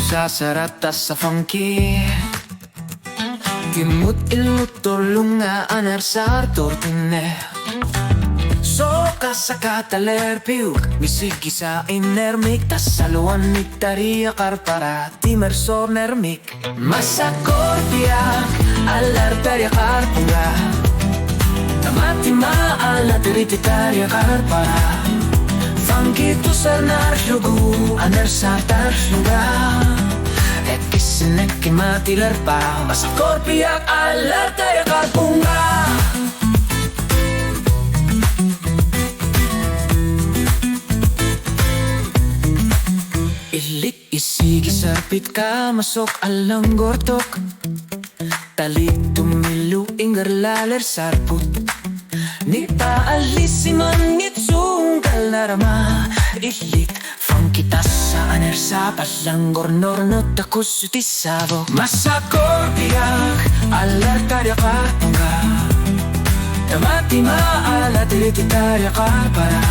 sa sarata sa funky Timut ilmut tulunga anarsar tortine Soka sa katalerpiuk Misigi sa inermik Tas saluan Aallartariaqarpara Timersor nermik Massakkorpiaq Aallartariaqarpunga Tamatima Aallartariaqarpara Funky tu sarnar lugu Anarsar luga Ekisinek kimatilerpa Massakkorpiaq Aallartariaqarpunga Ilik isigi sarpit ka masok alang gortok Talik tumilu inggar laler sarput Nipa alisiman ngitsung kalarama Ilik funky tasa aner sa palanggor norno takusutisavo Massakkorpiaq Aallartariaqarpunga Tamatima Aallartariaqarpara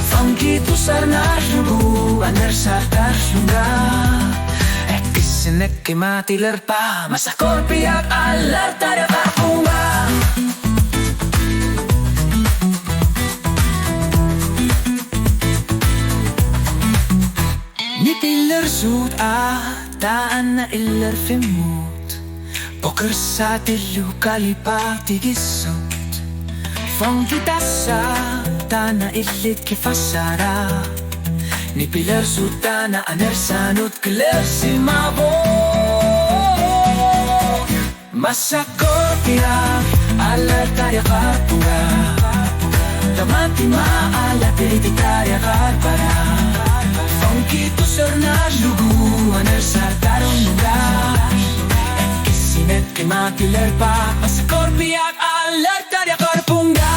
Funky tu sarnar lugu anarsar luga Ekisinek kimatilerpa Massakkorpiaq Aallartariaqarpunga Nipiler sud taan na iler fimut Poker sa tilu kalipa tigisot Funky tasa tana ilit kifasara Nipiler sud tana anersanut kiler simabo Massakkorpiaq Aallartariaqarpunga Tamatima Aallartariaqarpara Funky tu sarnar lugu anarsar luga Ekisinek kimatilerpa Massakkorpiaq Aallartariaqarpunga